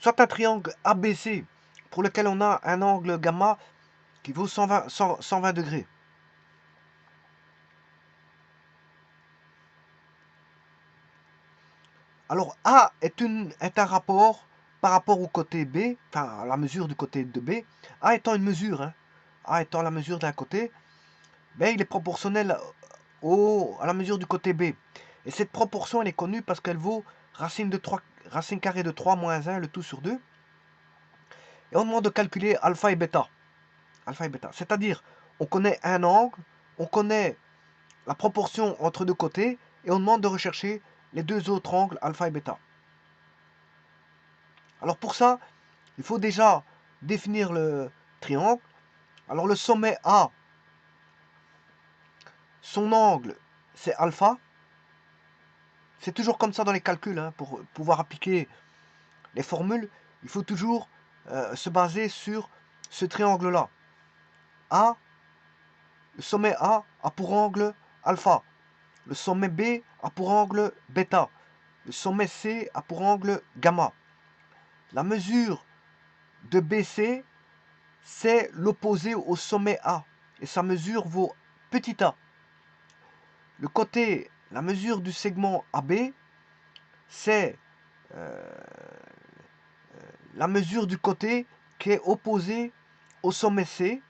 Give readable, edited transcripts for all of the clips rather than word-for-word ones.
soit un triangle ABC pour lequel on a un angle gamma qui vaut 120 degrés. Alors A est un rapport par rapport au côté B, enfin à la mesure du côté de B. A étant une mesure, hein, A étant la mesure d'un côté, ben, il est proportionnel à la mesure du côté B. Et cette proportion, elle est connue parce qu'elle vaut racine carrée de 3 moins 1, le tout sur 2. Et on demande de calculer alpha et bêta. Alpha et bêta. C'est-à-dire, on connaît un angle, on connaît la proportion entre deux côtés, et on demande de rechercher les deux autres angles, alpha et bêta. Alors pour ça, il faut déjà définir le triangle. Alors le sommet A, son angle, c'est alpha. C'est toujours comme ça dans les calculs, hein. Pour pouvoir appliquer les formules, il faut toujours se baser sur ce triangle-là. A, le sommet A a pour angle alpha. Le sommet B a pour angle bêta. Le sommet C a pour angle gamma. La mesure de BC, c'est l'opposé au sommet A. Et sa mesure vaut petit a. La mesure du segment AB, c'est la mesure du côté qui est opposé au sommet C.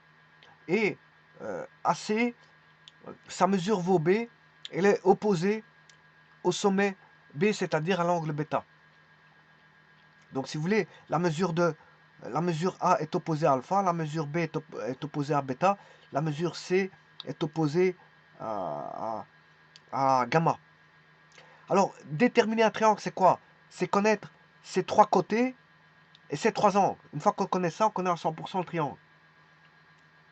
Et AC, sa mesure vaut B, elle est opposée au sommet B, c'est-à-dire à l'angle bêta. Donc si vous voulez, la mesure A est opposée à alpha, la mesure B est opposée à bêta, la mesure C est opposée à gamma. Alors, déterminer un triangle, c'est quoi? C'est connaître ses trois côtés et ses trois angles. Une fois qu'on connaît ça, on connaît à 100% le triangle.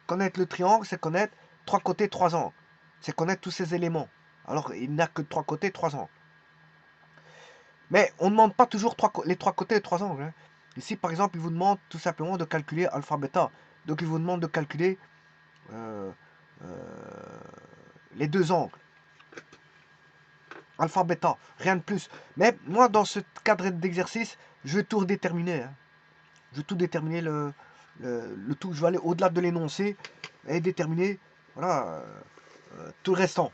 Connaître le triangle, c'est connaître trois côtés, trois angles. C'est connaître tous ces éléments. Alors, il n'a que trois côtés, trois angles. Mais on ne demande pas toujours les trois côtés et trois angles, hein. Ici, par exemple, il vous demande tout simplement de calculer alpha, bêta. Donc, il vous demande de calculer euh, les deux angles. Alpha, bêta, rien de plus. Mais moi, dans ce cadre d'exercice, je vais tout redéterminer, hein. Je vais tout déterminer le tout. Je vais aller au-delà de l'énoncé et déterminer voilà, tout le restant.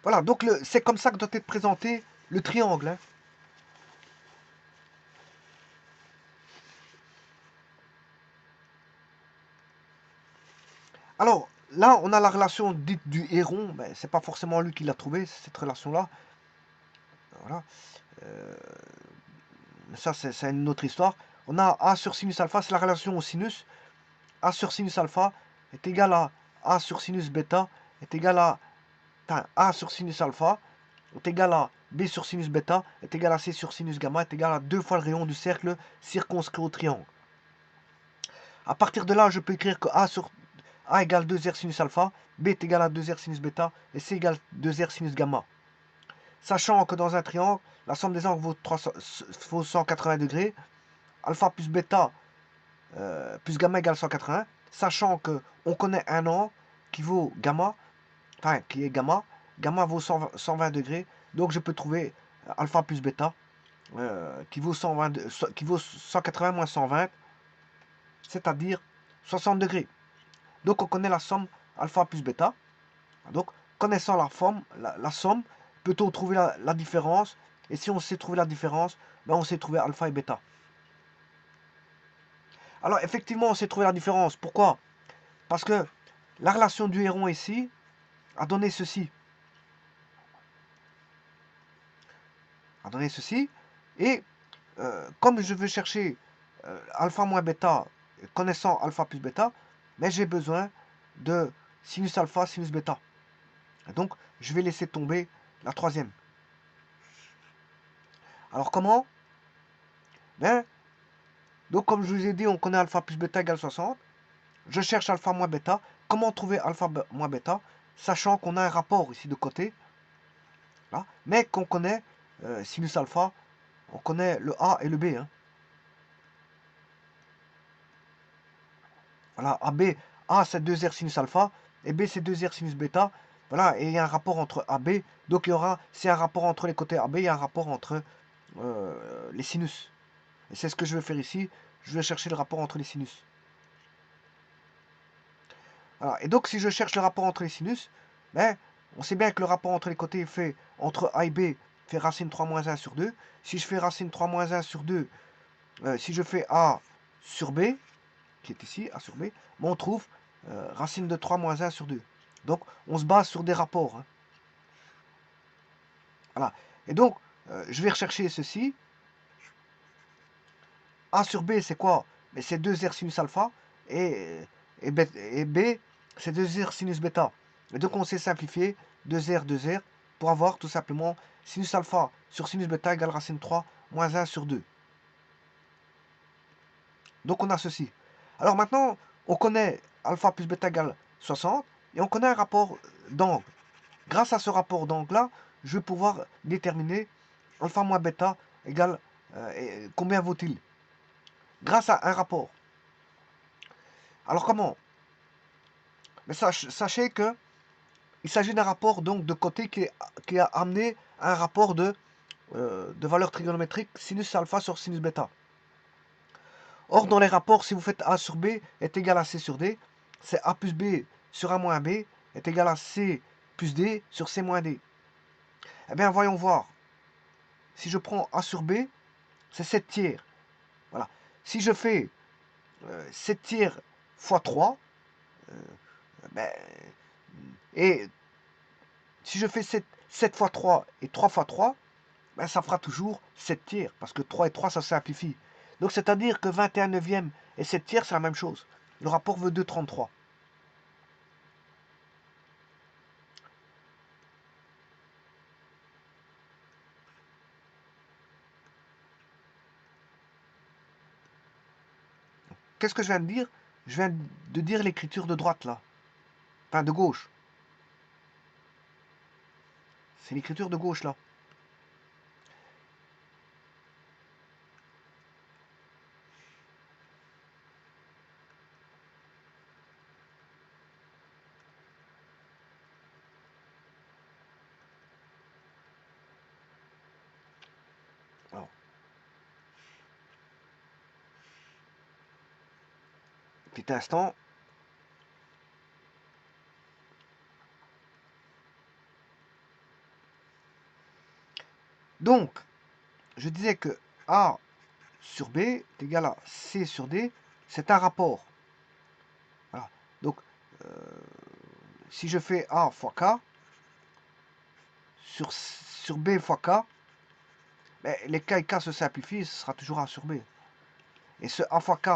Voilà, donc c'est comme ça que doit être présenté le triangle, hein. Alors, là, on a la relation dite du héron. Ben, c'est pas forcément lui qui l'a trouvé, cette relation-là. Voilà. Ça, c'est une autre histoire. On a A sur sinus alpha, c'est la relation au sinus. A sur sinus alpha est égal à A sur sinus bêta est égal à A sur sinus alpha est égal à B sur sinus bêta est égal à C sur sinus gamma est égal à 2 fois le rayon du cercle circonscrit au triangle. À partir de là, je peux écrire que A égale 2R sinus alpha, B est égal à 2R sinus bêta et C égale 2R sinus gamma. Sachant que dans un triangle, la somme des angles vaut 180 degrés, alpha plus bêta plus gamma égale 180, sachant que on connaît un angle qui vaut gamma, enfin qui est gamma, gamma vaut 120 degrés, donc je peux trouver alpha plus bêta qui vaut 180 moins 120, c'est-à-dire 60 degrés. Donc on connaît la somme alpha plus bêta. Donc connaissant la somme, peut-on trouver la différence? Et si on sait trouver la différence, ben on sait trouver alpha et bêta. Alors effectivement, on sait trouver la différence. Pourquoi? Parce que la relation du héron ici a donné ceci. A donné ceci. Et comme je veux chercher alpha moins bêta, connaissant alpha plus bêta, mais j'ai besoin de sinus alpha, sinus bêta. Donc, je vais laisser tomber la troisième. Alors, comment? Ben, donc, comme je vous ai dit, on connaît alpha plus bêta égale 60. Je cherche alpha moins bêta. Comment trouver alpha moins bêta? Sachant qu'on a un rapport ici de côté, là, mais qu'on connaît sinus alpha, on connaît le A et le B, hein. Voilà, A c'est 2R sinus alpha, et B c'est 2R sinus bêta. Voilà, et il y a un rapport entre AB. Donc il y aura, c'est un rapport entre les côtés AB, il y a un rapport entre les sinus. Et c'est ce que je vais faire ici. Je vais chercher le rapport entre les sinus. Voilà. Et donc si je cherche le rapport entre les sinus, ben, on sait bien que le rapport entre les côtés fait entre A et B fait racine 3 moins 1 sur 2. Si je fais racine 3 moins 1 sur 2, si je fais A sur B, qui est ici, A sur B, ben on trouve racine de 3 moins 1 sur 2. Donc on se base sur des rapports. Hein. Voilà. Et donc, je vais rechercher ceci. A sur B, c'est quoi? Mais c'est 2R sinus alpha. Et B, c'est 2R sinus bêta. Et donc, on sait simplifier 2R, 2R pour avoir tout simplement sinus alpha sur sinus bêta égale racine 3 moins 1 sur 2. Donc, on a ceci. Alors maintenant, on connaît alpha plus bêta égale 60 et on connaît un rapport d'angle. Grâce à ce rapport d'angle-là, je vais pouvoir déterminer alpha moins bêta égale combien vaut-il grâce à un rapport. Alors comment? Mais sachez que il s'agit d'un rapport donc de côté qui a amené un rapport de valeur trigonométrique sinus alpha sur sinus bêta. Or, dans les rapports, si vous faites A sur B est égal à C sur D, c'est A plus B sur A moins B est égal à C plus D sur C moins D. Eh bien, voyons voir. Si je prends A sur B, c'est 7 tiers. Voilà. Si je fais 7 tiers fois 3, ben, et si je fais 7 fois 3 et 3 fois 3, ben ça fera toujours 7 tiers, parce que 3 et 3, ça simplifie. Donc c'est-à-dire que 21 neuvième et 7 tiers, c'est la même chose. Le rapport veut 2,33. Qu'est-ce que je viens de dire? Je viens de dire l'écriture de droite, là. Enfin, de gauche. C'est l'écriture de gauche, là. Alors, petit instant. Donc, je disais que A sur B est égal à C sur D. C'est un rapport. Voilà. Donc, si je fais A fois K, sur B fois K, ben, les K et K se simplifient, ce sera toujours A sur B. Et ce A fois K,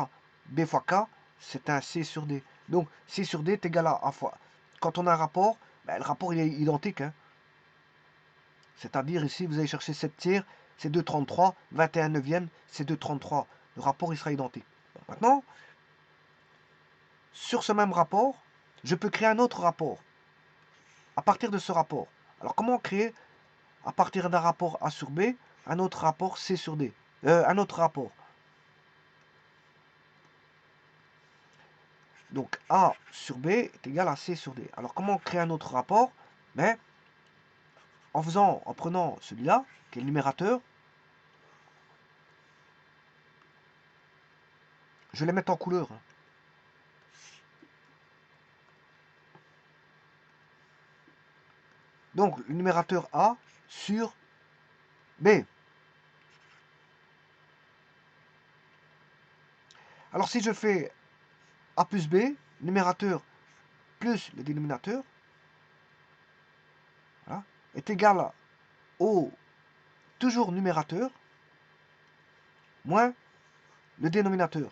B fois K, c'est un C sur D. Donc, C sur D est égal à A fois. Quand on a un rapport, ben, le rapport il est identique. Hein. C'est-à-dire ici, vous allez chercher 7 tiers, c'est 2,33. 21 neuvième, c'est 2,33. Le rapport il sera identique. Maintenant, sur ce même rapport, je peux créer un autre rapport. À partir de ce rapport. Alors, comment créer, à partir d'un rapport A sur B, un autre rapport C sur D un autre rapport. Donc A sur B est égal à C sur D. Alors comment créer un autre rapport? Mais en prenant celui-là, qui est le numérateur, je vais les mettre en couleur. Donc le numérateur A sur B. Alors si je fais A plus B, numérateur plus le dénominateur, voilà, est égal au toujours numérateur moins le dénominateur.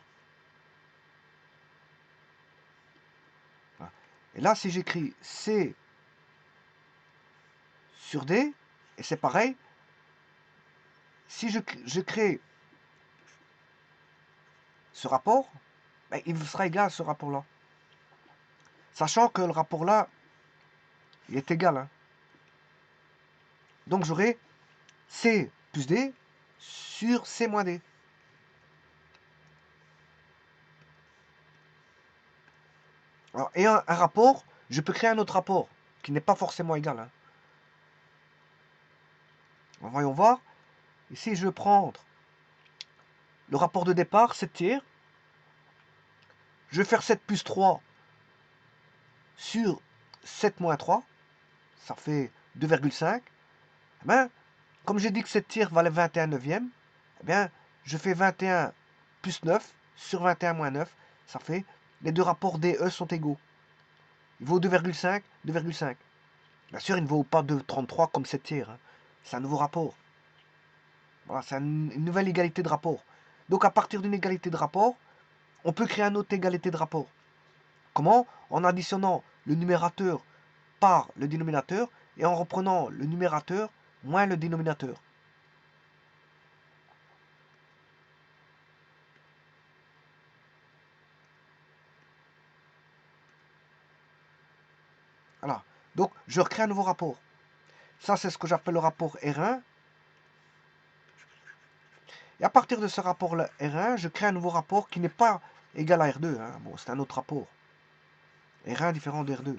Voilà. Et là, si j'écris C sur D, et c'est pareil, si je crée ce rapport, ben, il sera égal à ce rapport-là. Sachant que le rapport-là, il est égal. Hein. Donc j'aurai C plus D sur C moins D. Alors, et un rapport, je peux créer un autre rapport qui n'est pas forcément égal. Hein. Voyons voir. Ici, je vais prendre le rapport de départ, 7 tiers. Je vais faire 7 plus 3 sur 7 moins 3. Ça fait 2,5. Eh bien, comme j'ai dit que 7 tiers valait 21 neuvième, eh bien, je fais 21 plus 9 sur 21 moins 9. Ça fait, les deux rapports DE sont égaux. Il vaut 2,5, 2,5. Bien sûr, il ne vaut pas 2,33 comme 7 tiers. Hein. C'est un nouveau rapport. Voilà, c'est une nouvelle égalité de rapport. Donc, à partir d'une égalité de rapport, on peut créer une autre égalité de rapport. Comment? En additionnant le numérateur par le dénominateur et en reprenant le numérateur moins le dénominateur. Voilà. Donc, je recrée un nouveau rapport. Ça, c'est ce que j'appelle le rapport R1. Et à partir de ce rapport R1, je crée un nouveau rapport qui n'est pas égal à R2. Hein. Bon, c'est un autre rapport. R1 différent de R2.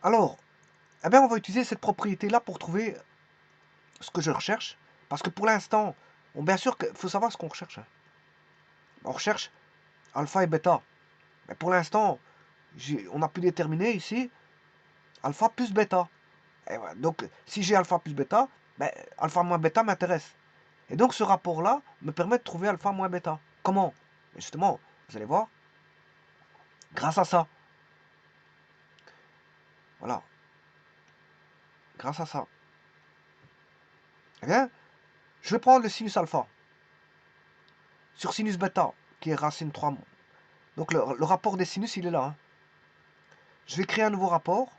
Alors, eh bien, on va utiliser cette propriété-là pour trouver ce que je recherche. Parce que pour l'instant, bien sûr qu'il faut savoir ce qu'on recherche. Hein. On recherche alpha et bêta. Mais pour l'instant, on a pu déterminer ici alpha plus bêta. Donc, si j'ai alpha plus bêta, ben, alpha moins bêta m'intéresse. Et donc, ce rapport-là me permet de trouver alpha moins bêta. Comment? Justement, vous allez voir, grâce à ça. Voilà. Grâce à ça. Eh bien, je vais prendre le sinus alpha sur sinus bêta, qui est racine 3. Donc, le rapport des sinus, il est là. Hein. Je vais créer un nouveau rapport,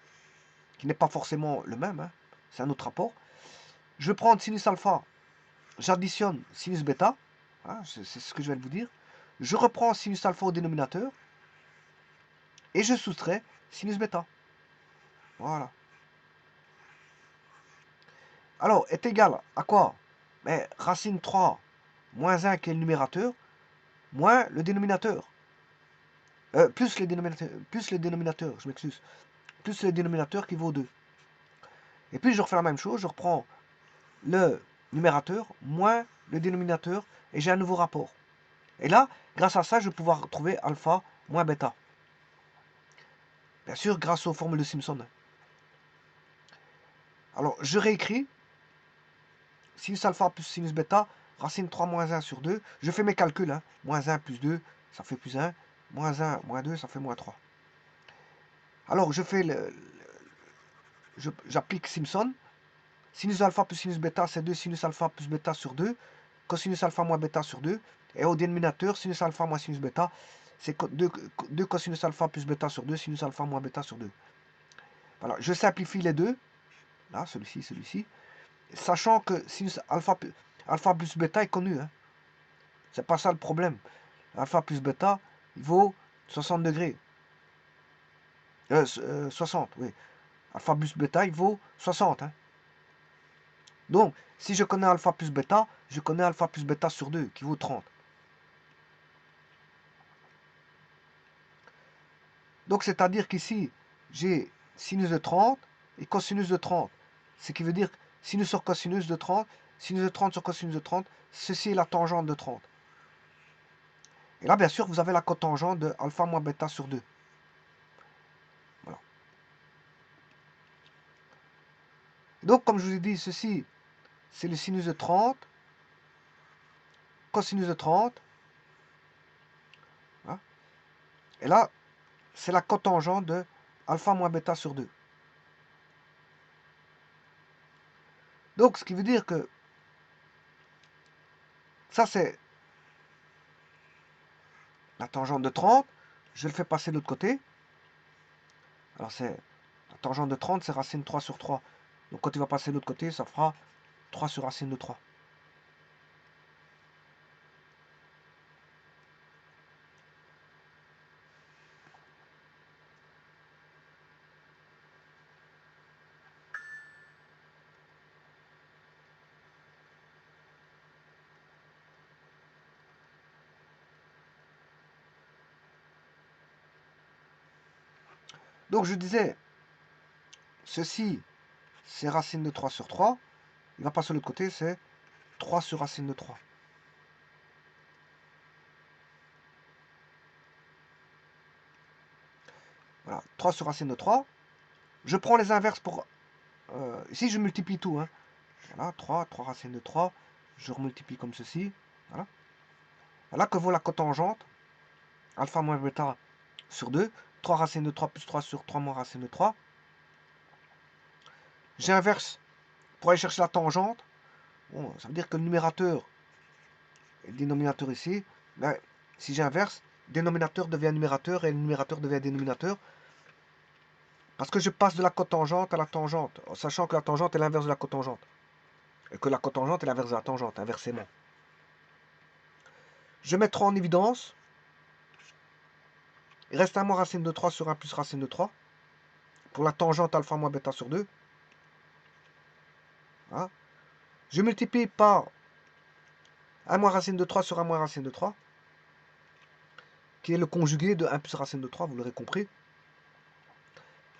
qui n'est pas forcément le même. Hein. C'est un autre rapport. Je vais prendre sinus alpha, j'additionne sinus bêta. Hein, c'est ce que je viens de vous dire. Je reprends sinus alpha au dénominateur. Et je soustrais sinus bêta. Voilà. Alors, est égal à quoi? Ben, racine 3 moins 1 qui est le numérateur, moins le dénominateur. Plus les dénominateurs, je m'excuse. Plus les dénominateurs qui vaut 2. Et puis je refais la même chose, je reprends le numérateur moins le dénominateur et j'ai un nouveau rapport. Et là, grâce à ça, je vais pouvoir trouver alpha moins bêta. Bien sûr, grâce aux formules de Simpson. Alors, je réécris sinus alpha plus sinus bêta, racine 3 moins 1 sur 2. Je fais mes calculs. Hein. Moins 1 plus 2, ça fait plus 1. Moins 1 moins 2, ça fait moins 3. Alors, je fais j'applique Simpson. Sinus alpha plus sinus bêta, c'est 2 sinus alpha plus bêta sur 2. Cosinus alpha moins bêta sur 2. Et au dénominateur, sinus alpha moins sinus bêta, c'est 2 cosinus alpha plus bêta sur 2, sinus alpha moins bêta sur 2. Voilà, je simplifie les deux. Là, celui-ci. Sachant que sinus alpha plus bêta est connu. Hein. C'est pas ça le problème. Alpha plus bêta, il vaut 60 degrés. 60, oui. Alpha plus bêta, il vaut 60. Hein. Donc, si je connais alpha plus bêta, je connais alpha plus bêta sur 2, qui vaut 30. Donc, c'est-à-dire qu'ici, j'ai sinus de 30 et cosinus de 30. Ce qui veut dire sinus sur cosinus de 30, sinus de 30 sur cosinus de 30, ceci est la tangente de 30. Et là, bien sûr, vous avez la cotangente de alpha moins bêta sur 2. Voilà. Donc, comme je vous ai dit, ceci, c'est le sinus de 30, cosinus de 30. Hein. Et là, c'est la cotangente de alpha moins bêta sur 2. Donc, ce qui veut dire que ça, c'est la tangente de 30. Je le fais passer de l'autre côté. Alors, c'est la tangente de 30, c'est racine 3 sur 3. Donc, quand il va passer de l'autre côté, ça fera 3 sur racine de 3. Donc je disais, ceci, c'est racine de 3 sur 3. Il va passer de l'autre côté, c'est 3 sur racine de 3. Voilà, 3 sur racine de 3. Je prends les inverses pour... ici, je multiplie tout. Hein. Voilà, 3 racines de 3. Je remultiplie comme ceci. Voilà. Voilà que vaut la cotangente. Alpha moins bêta sur 2. 3 racines de 3 plus 3 sur 3 moins racine de 3. J'inverse pour aller chercher la tangente. Bon, ça veut dire que le numérateur et le dénominateur ici, ben, si j'inverse, dénominateur devient numérateur et le numérateur devient dénominateur. Parce que je passe de la cotangente à la tangente, en sachant que la tangente est l'inverse de la cotangente. Et que la cotangente est l'inverse de la tangente, inversement. Je mettrai en évidence, il reste un moins racine de 3 sur 1 plus racine de 3. Pour la tangente alpha moins bêta sur 2. Voilà. Je multiplie par 1 moins racine de 3 sur 1 moins racine de 3. Qui est le conjugué de 1 plus racine de 3, vous l'aurez compris.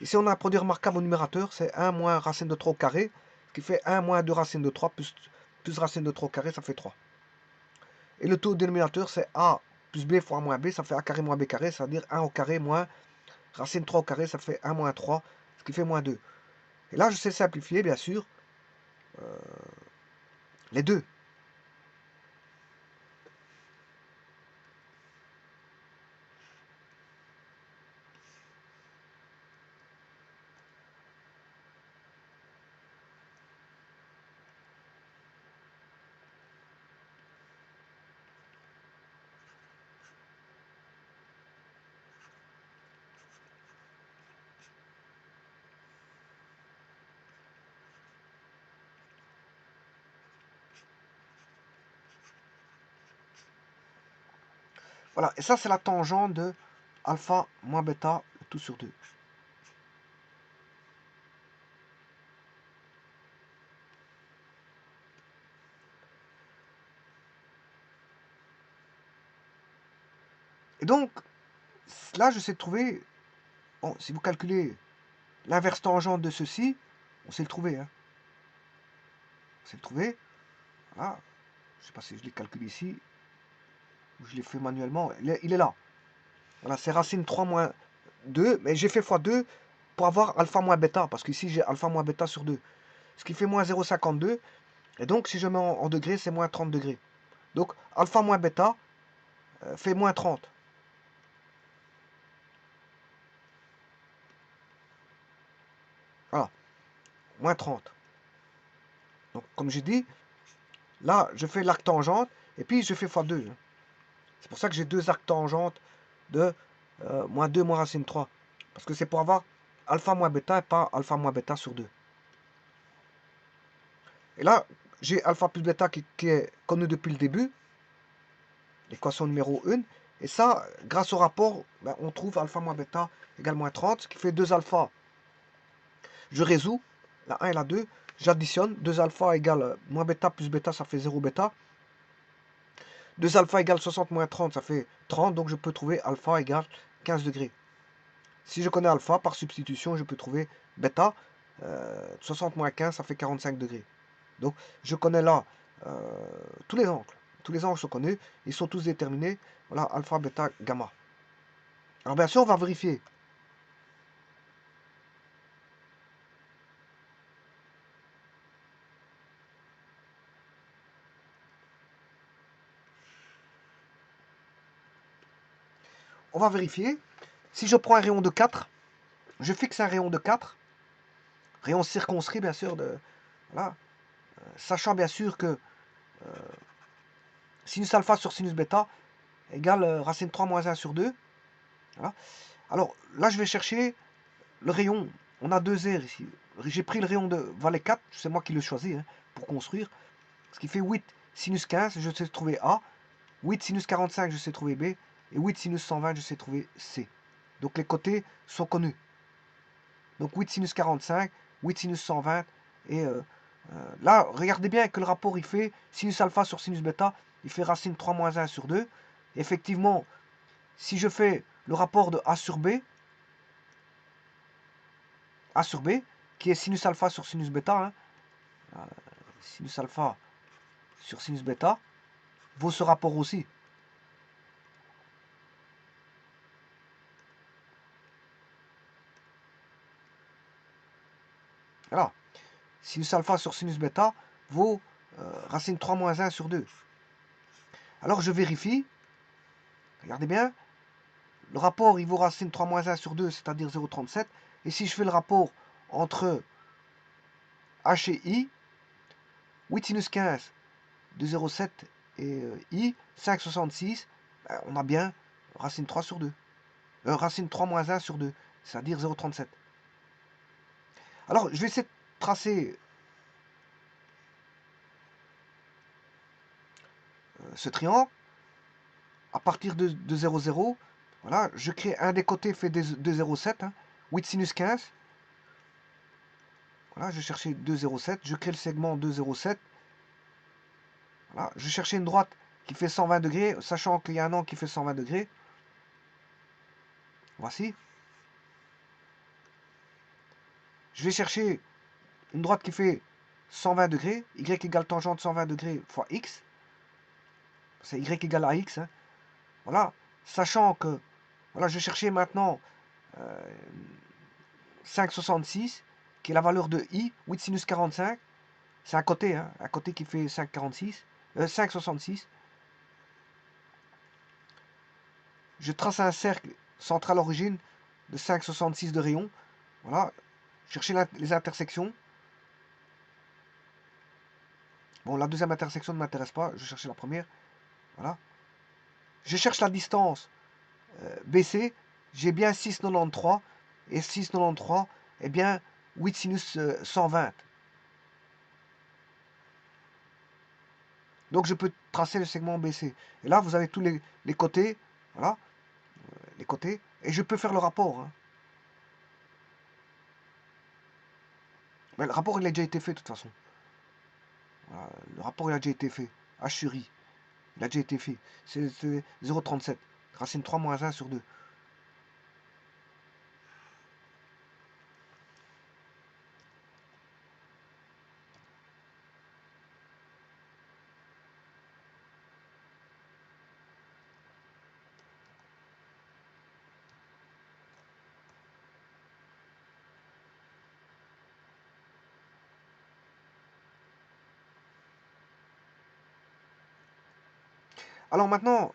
Ici, on a un produit remarquable au numérateur, c'est 1 moins racine de 3 au carré, ce qui fait 1 moins 2 racine de 3 plus racine de 3 au carré, ça fait 3. Et le taux au dénominateur, c'est A plus B fois A moins B, ça fait A carré moins B carré, c'est-à-dire 1 au carré moins racine 3 au carré, ça fait 1 moins 3, ce qui fait moins 2. Et là, je sais simplifier, bien sûr, les deux. Voilà, et ça, c'est la tangente de alpha moins bêta, tout sur 2. Et donc, là, je sais trouver, bon, si vous calculez l'inverse tangente de ceci, on sait le trouver. Hein. On sait le trouver. Voilà. Je ne sais pas si je l'ai calculé ici, ou je l'ai fait manuellement. Il est là. Voilà, c'est racine 3 moins 2, mais j'ai fait x2 pour avoir alpha moins bêta, parce qu'ici j'ai alpha moins bêta sur 2. Ce qui fait moins 0,52. Et donc, si je mets en degrés, c'est moins 30 degrés. Donc, alpha moins bêta fait moins 30. Voilà, moins 30. Donc, comme j'ai dit, là, je fais l'arc tangente, et puis je fais x2. C'est pour ça que j'ai deux arcs tangentes de moins 2 moins racine 3. Parce que c'est pour avoir alpha moins bêta et pas alpha moins bêta sur 2. Et là, j'ai alpha plus bêta qui est connu depuis le début. L'équation numéro 1. Et ça, grâce au rapport, ben, on trouve alpha moins bêta égale moins 30, ce qui fait 2 alpha. Je résous, la 1 et la 2. J'additionne, 2 alpha égale moins bêta plus bêta, ça fait 0 bêta. 2 alpha égale 60 moins 30, ça fait 30. Donc je peux trouver alpha égale 15 degrés. Si je connais alpha, par substitution, je peux trouver bêta. 60 moins 15, ça fait 45 degrés. Donc, je connais là tous les angles. Tous les angles sont connus. Ils sont tous déterminés. Voilà, alpha, bêta, gamma. Alors, bien sûr, on va vérifier. On va vérifier. Si je prends un rayon de 4, je fixe un rayon de 4. Rayon circonscrit, bien sûr. Voilà. Sachant bien sûr que sinus alpha sur sinus bêta égale racine 3 moins 1 sur 2. Voilà. Alors, là, je vais chercher le rayon. On a deux aires ici. J'ai pris le rayon de valet 4. C'est moi qui le choisis hein, pour construire. Ce qui fait 8 sinus 15, je sais trouver A. 8 sinus 45, je sais trouver B. Et 8 sinus 120, je sais trouver C. Donc les côtés sont connus. Donc 8 sinus 45, 8 sinus 120. Et là, regardez bien que le rapport, il fait sinus alpha sur sinus bêta. Il fait racine 3 moins 1 sur 2. Effectivement, si je fais le rapport de A sur B, A sur B, qui est sinus alpha sur sinus bêta, hein, sinus alpha sur sinus bêta, vaut ce rapport aussi. Voilà. Sinus alpha sur sinus bêta vaut racine 3 moins 1 sur 2. Alors je vérifie. Regardez bien. Le rapport, il vaut racine 3 moins 1 sur 2, c'est-à-dire 0,37. Et si je fais le rapport entre H et I, 8 sinus 15 de 0,7 et I, 5,66, ben, on a bien racine 3 sur 2. Racine 3 moins 1 sur 2, c'est-à-dire 0,37. Alors, je vais essayer de tracer ce triangle à partir de 0,0. Voilà, je crée un des côtés fait de 0,7, hein, 8 sinus 15. Voilà, je cherchais 2,07, je crée le segment 2,07. Voilà, je cherchais une droite qui fait 120 degrés, sachant qu'il y a un angle qui fait 120 degrés. Voici. Je vais chercher une droite qui fait 120 degrés, y égale tangente 120 degrés fois x. C'est y égale à x. Hein. Voilà, sachant que, voilà, je cherchais maintenant 5,66, qui est la valeur de i, 8 sinus 45. C'est un côté, hein, un côté qui fait 5,46, 5,66. Je trace un cercle central origine de 5,66 de rayon. Voilà, chercher les intersections. Bon, la deuxième intersection ne m'intéresse pas, je cherchais la première. Voilà. Je cherche la distance BC, j'ai bien 6,93. Et 6,93, eh bien, 8 sinus 120. Donc je peux tracer le segment BC. Et là, vous avez tous les côtés. Voilà, les côtés. Et je peux faire le rapport. Hein. Mais le rapport, il a déjà été fait de toute façon. Voilà, le rapport, il a déjà été fait. H sur I. Il a déjà été fait. C'est 0,37. Racine 3 moins 1 sur 2. Alors maintenant,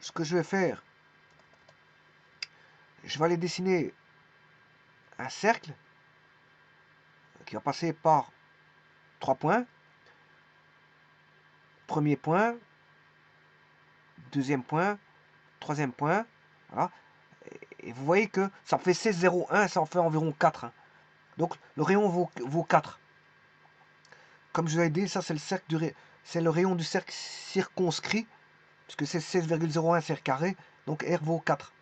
ce que je vais faire, je vais aller dessiner un cercle qui va passer par 3 points. Premier point, deuxième point, troisième point. Voilà. Et vous voyez que ça fait 16,01, ça en fait environ 4. Hein. Donc le rayon vaut 4. Comme je vous l'ai dit, ça c'est le rayon du cercle circonscrit, puisque c'est 16,01 cercle carré, donc R vaut 4.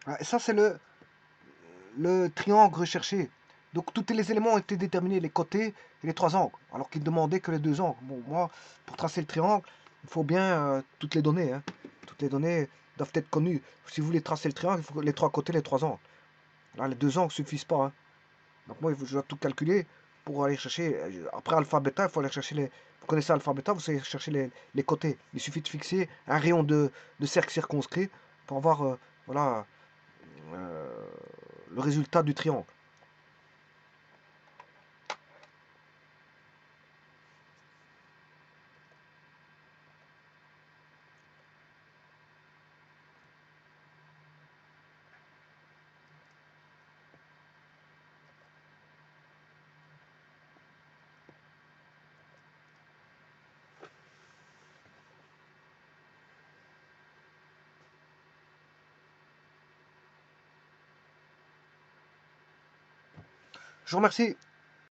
Ah, et ça, c'est le triangle recherché. Donc tous les éléments ont été déterminés, les côtés et les trois angles, alors qu'il demandait que les deux angles. Bon, moi, pour tracer le triangle, il faut bien toutes les données, hein. Toutes les données doivent être connues. Si vous voulez tracer le triangle, il faut les trois côtés, les trois angles. Là, les deux angles ne suffisent pas, hein. Donc moi, je dois tout calculer pour aller chercher. Après alpha, bêta, il faut aller chercher les. Vous connaissez alpha, bêta, vous savez chercher les côtés. Il suffit de fixer un rayon de cercle circonscrit pour avoir voilà, euh, le résultat du triangle. Je vous remercie.